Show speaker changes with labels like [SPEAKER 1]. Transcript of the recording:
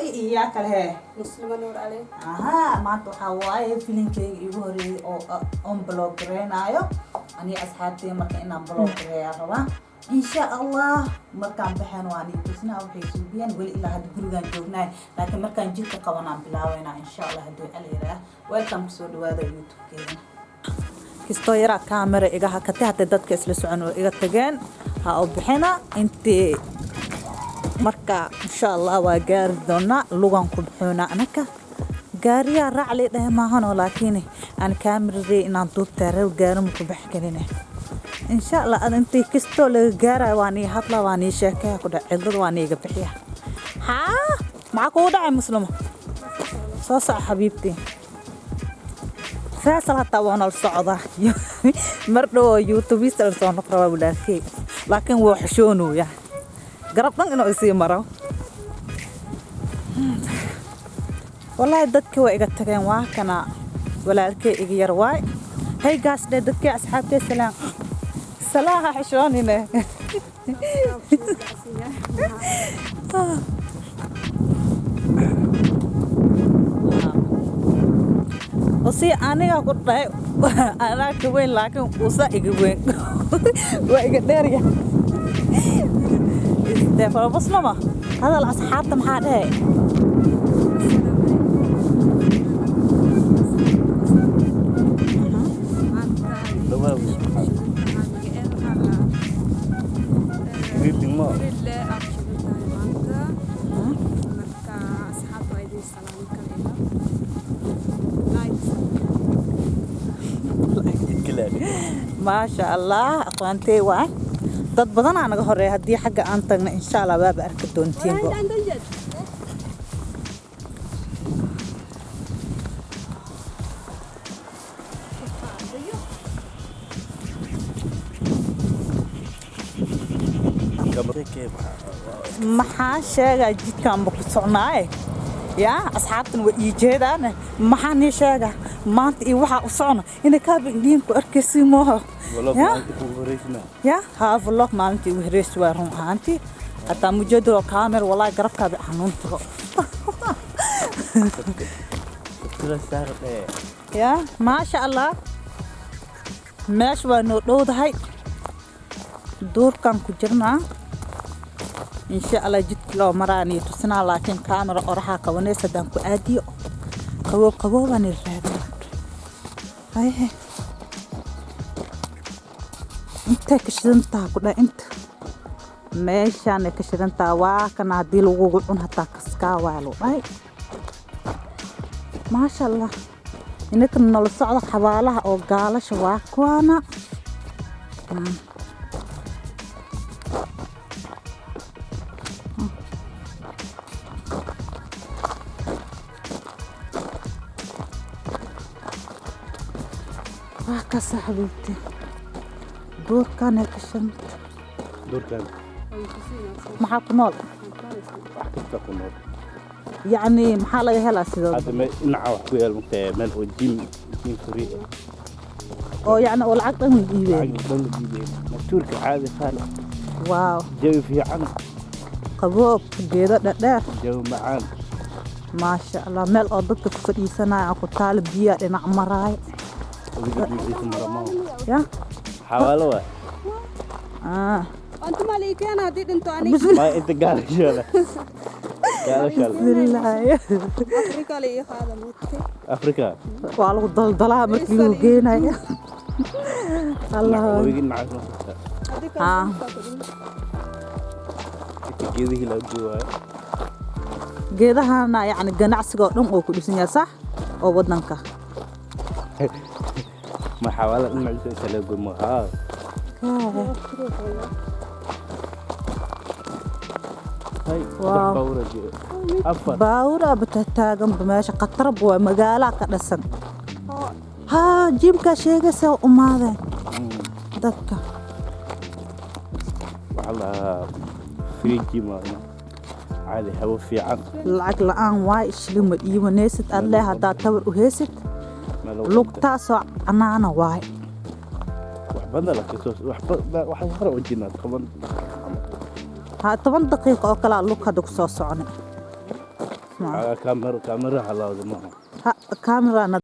[SPEAKER 1] إياك له
[SPEAKER 2] مسلمة نور عليه
[SPEAKER 1] ما تحواي فيلم كي يوري أو أم بلوغرين أيو أني أصحابي مركنا بلوغرين روا إن شاء الله مركان بحن واني بسنا أو حيسوبيان ولا إلا هاد جروجان جونا لكن مركان جيت قوانا بلاوينا إن شاء الله هدول عليه ويلكم سود هذا يوتيوب كذا كستويرا كاميرا إجا هكتي حتى دتك إسلس عنو إجا تجين ها بحنا أنت marka insha Allah waa gaari doona lugan ku bixina anaka gaariya raacli dheemahan laakiin aan kaamirade inaan duubta reer gaarum ku bixinayna insha Allah intii kisto la gaaray waani hadla waani sheekay ku dhacay waani iga bixiya ha ma ku dhacay muslimo soo sax xabiibti faasal hatta waana socda mardo youtube sal soo noqraa walaakay laakiin waa xishoonuya garabdan inuu isii maro wallahi dadka way iga tageen waa kana walaalkay iga yar waay hay gaas dadka asxaabtay salaam xishoonine وسي أنا أقول لك أنا كوين لكن وسا إجوين وإجداريا استفر بس لما هذا الأصحاب تم حاله ما شاء الله أخوانتي واي dad badan aan naga horeey hadii xagga aan tagna insha Allah baab arki doontiin bo maxaa sheega jidkan ku socnaay ya asxaabtan way ii jeedaan maxaa ni sheega maanta iyo waxa u socna inay ka bindin ku arkaysi mooha يا ها فلوك مالتي وهريس وارهم هانتي حتى مجدو كامير والله قربك بحنون ترو يا ما شاء الله ماش ونود هاي دور كان كجرنا إن شاء الله جت لو مراني تسنا لكن كاميرا أروحها كونيسة دانكو أديو قوو بني الراديو هاي انت كشدنتا كدا انت meeshaan ka shidantaa waa kana hadii lagu cun hataa kaska waalo ay ma sha Allah inaka nala socdo xabaalaha oo gaalasha waa kuwana waa ka saxibti دور كان كشنت
[SPEAKER 3] دور كان
[SPEAKER 1] maxaa ku nool يعني maxaa laga helaa sidoo
[SPEAKER 3] hada ma inaca wax ku yeel mugtay meel oo jim free
[SPEAKER 1] oo yani oo lacag dhan diibeen
[SPEAKER 3] matuurka caadi faal
[SPEAKER 1] waaw
[SPEAKER 3] jawi fiican
[SPEAKER 1] qaboob geedo dhadheer
[SPEAKER 3] jawi macaan
[SPEAKER 1] ma sha Allah meel oo dadka ku fadhiisanaya ku taal biyo dhinac maraay
[SPEAKER 3] ya حوالوا
[SPEAKER 2] أنت مالك أنا هديت أنتوا عني
[SPEAKER 3] ما أنت قال شغلة قال شغلة
[SPEAKER 2] أفريقيا لي هذا موتي
[SPEAKER 3] أفريقيا
[SPEAKER 1] والله ضلها مثل جينا الله
[SPEAKER 3] ويجين معك كذي هلا جوا
[SPEAKER 1] جيدها أنا يعني جناعس قدام أو كل سنة صح أو بدنك
[SPEAKER 3] ما حاولت نعيش سلام مها هاي باورة أفضل
[SPEAKER 1] باورة بتتاجم بماشي قطرب ومقالة كدسن ها جيب كشيء سو أماذا دكا
[SPEAKER 3] والله فريجي ما عادي هو في عن
[SPEAKER 1] العقل الآن وايش لما يونست الله هذا تور وهست لقطة أنا واي
[SPEAKER 3] وحبنا لك واحد مرة وجينا طبعا
[SPEAKER 1] ها 8 دقيقة أو كلا لوك هذا كسوس عني اسمع
[SPEAKER 3] كاميرا هلاوي معه
[SPEAKER 1] كاميرا